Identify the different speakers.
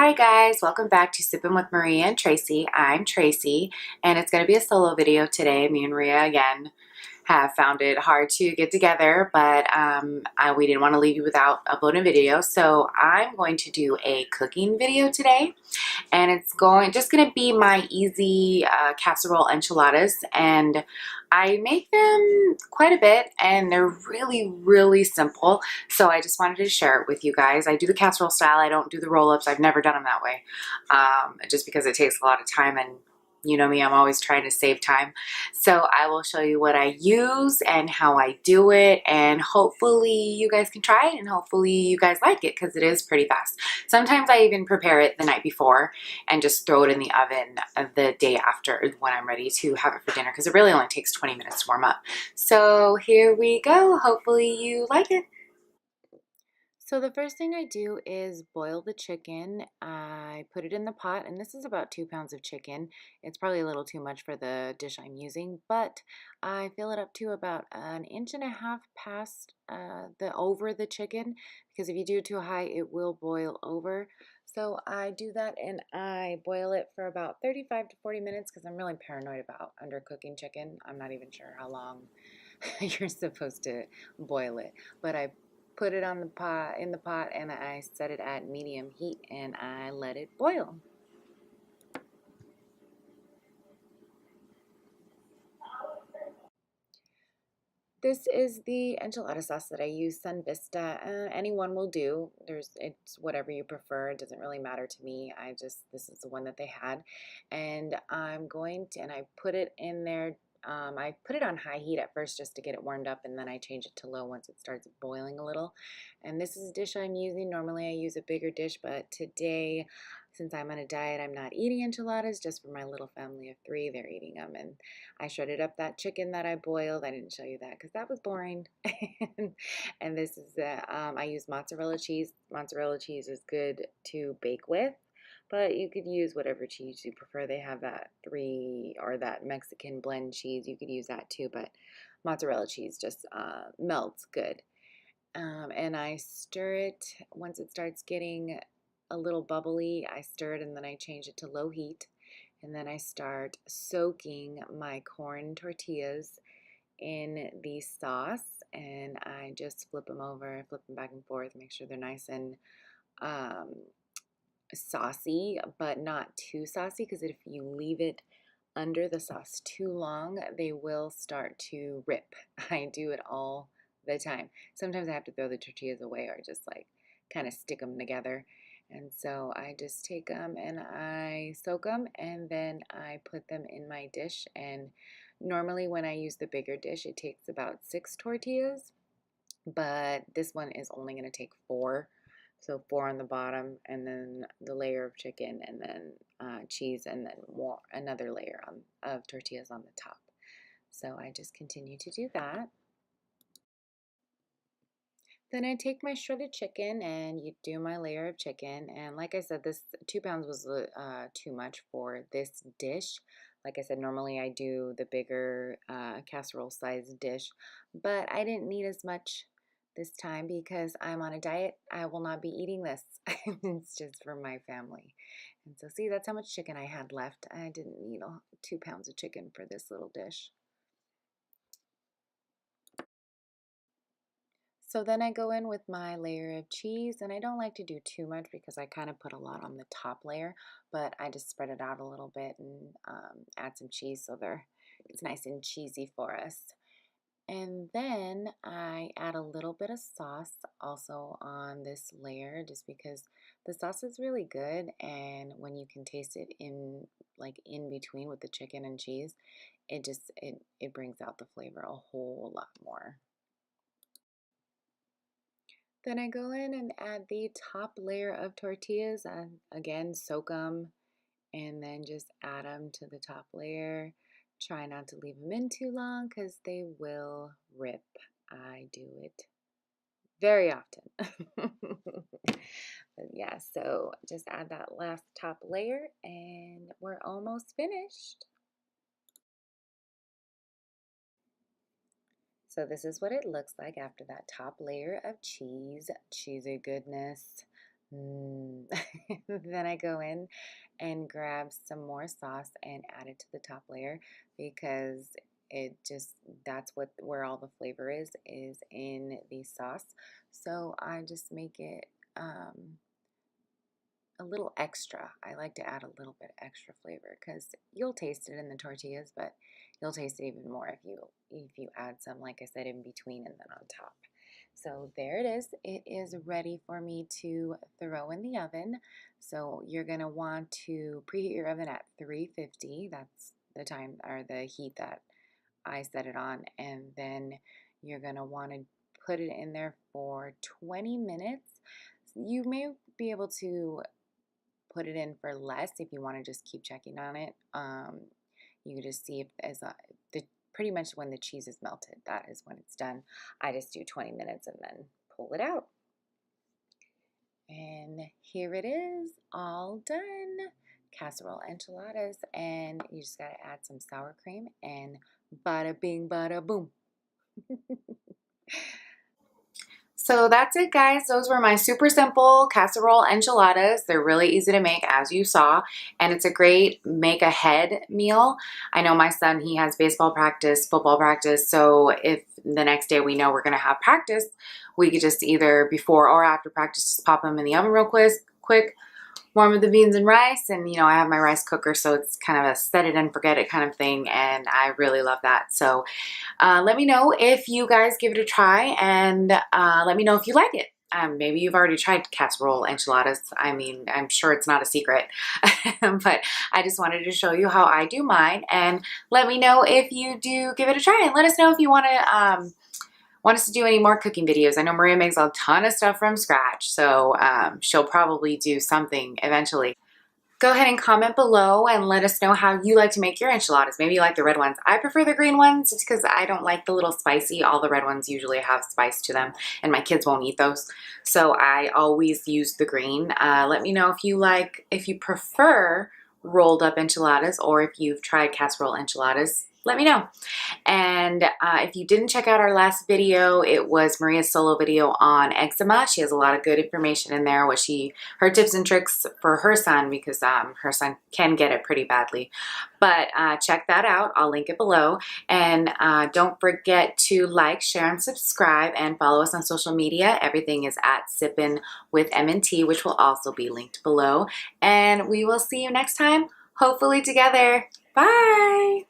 Speaker 1: Hi guys, welcome back to Sippin with Maria and Tracy. I'm Tracy, and it's going to be a solo video today. Me and Maria again have found it hard to get together, but we didn't want to leave you without uploading a video. So I'm going to do a cooking video today, and it's just going to be my easy casserole enchiladas, and I make them quite a bit, and they're really simple. So I just wanted to share it with you guys. I do the casserole style. I don't do the roll-ups. I've never done them that way, just because it takes a lot of time, and you know me, I'm always trying to save time. So I will show you what I use and how I do it, and hopefully you guys can try it, and hopefully you guys like it, because it is pretty fast. Sometimes I even prepare it the night before and just throw it in the oven the day after when I'm ready to have it for dinner, because it really only takes 20 minutes to warm up. So here we go. Hopefully you like it. So the first thing I do is boil the chicken. I put it in the pot, and this is about 2 pounds of chicken. It's probably a little too much for the dish I'm using, but I fill it up to about 1.5 inches past over the chicken, because if you do it too high, it will boil over. So I do that, and I boil it for about 35 to 40 minutes because I'm really paranoid about undercooking chicken. I'm not even sure how long you're supposed to boil it, but I put it on the pot and I set it at medium heat and I let it boil. This is the enchilada sauce that I use, Sun Vista. Anyone will do. It's whatever you prefer. It doesn't really matter to me. This is the one that they had, and I put it in there. I put it on high heat at first just to get it warmed up, and then I change it to low once it starts boiling a little. And this is a dish I'm using. Normally I use a bigger dish, but today, since I'm on a diet, I'm not eating enchiladas. Just for my little family of 3, they're eating them, and I shredded up that chicken that I boiled. I didn't show you that because that was boring. And this is I use mozzarella cheese. Mozzarella cheese is good to bake with, but you could use whatever cheese you prefer. They have that Mexican blend cheese. You could use that too, but mozzarella cheese just melts good. And I stir it. Once it starts getting a little bubbly, I stir it, and then I change it to low heat. And then I start soaking my corn tortillas in the sauce, and I just flip them over, flip them back and forth, make sure they're nice and um, saucy, but not too saucy, because if you leave it under the sauce too long, they will start to rip. I do it all the time. Sometimes I have to throw the tortillas away or just like kind of stick them together. And so I just take them and I soak them, and then I put them in my dish. And normally when I use the bigger dish, it takes about 6 tortillas, but this one is only going to take 4. So 4 on the bottom, and then the layer of chicken, and then cheese, and then another layer of tortillas on the top. So I just continue to do that. Then I take my shredded chicken and you do my layer of chicken. And like I said, this 2 pounds was too much for this dish. Like I said, normally I do the bigger casserole size dish, but I didn't need as much this time because I'm on a diet. I will not be eating this. It's just for my family. And so see, that's how much chicken I had left. I didn't need 2 pounds of chicken for this little dish. So then I go in with my layer of cheese, and I don't like to do too much because I kind of put a lot on the top layer, but I just spread it out a little bit and add some cheese so it's nice and cheesy for us. And then I add a little bit of sauce also on this layer, just because the sauce is really good, and when you can taste it in between with the chicken and cheese, it brings out the flavor a whole lot more. Then I go in and add the top layer of tortillas, and again soak them, and then just add them to the top layer. Try not to leave them in too long because they will rip. I do it very often. But yeah, so just add that last top layer and we're almost finished. So this is what it looks like after that top layer of cheesy goodness. Mm. Then I go in and grab some more sauce and add it to the top layer because it just that's what where all the flavor is in the sauce. So I just make it a little extra. I like to add a little bit extra flavor because you'll taste it in the tortillas, but you'll taste it even more if you add some, like I said, in between and then on top. So there it is. It is ready for me to throw in the oven. So you're going to want to preheat your oven at 350. That's the time or the heat that I set it on. And then you're going to want to put it in there for 20 minutes. You may be able to put it in for less if you want to just keep checking on it. You can just see if the pretty much when the cheese is melted, that is when it's done. I just do 20 minutes and then pull it out. And here it is, all done. Casserole enchiladas, and you just gotta add some sour cream and bada bing, bada boom. So that's it, guys. Those were my super simple casserole enchiladas. They're really easy to make, as you saw, and it's a great make ahead meal. I know my son, he has baseball practice, football practice, so if the next day we know we're going to have practice, we could just either before or after practice just pop them in the oven real quick, warm up the beans and rice, and I have my rice cooker, so it's kind of a set it and forget it kind of thing, and I really love that. So let me know if you guys give it a try, and let me know if you like it. Maybe you've already tried casserole enchiladas. I mean, I'm sure it's not a secret, but I just wanted to show you how I do mine, and let me know if you do give it a try, and let us know if you want us to do any more cooking videos. I know Maria makes a ton of stuff from scratch, so she'll probably do something eventually. Go ahead and comment below and let us know how you like to make your enchiladas. Maybe you like the red ones. I prefer the green ones just because I don't like the little spicy. All the red ones usually have spice to them, and my kids won't eat those. So I always use the green. Let me know if you prefer rolled up enchiladas or if you've tried casserole enchiladas. Let me know. And if you didn't check out our last video, it was Maria's solo video on eczema. She has a lot of good information in there, her tips and tricks for her son, because her son can get it pretty badly. But check that out. I'll link it below. And don't forget to like, share, and subscribe, and follow us on social media. Everything is at Sippin with M&T, which will also be linked below. And we will see you next time, hopefully together. Bye!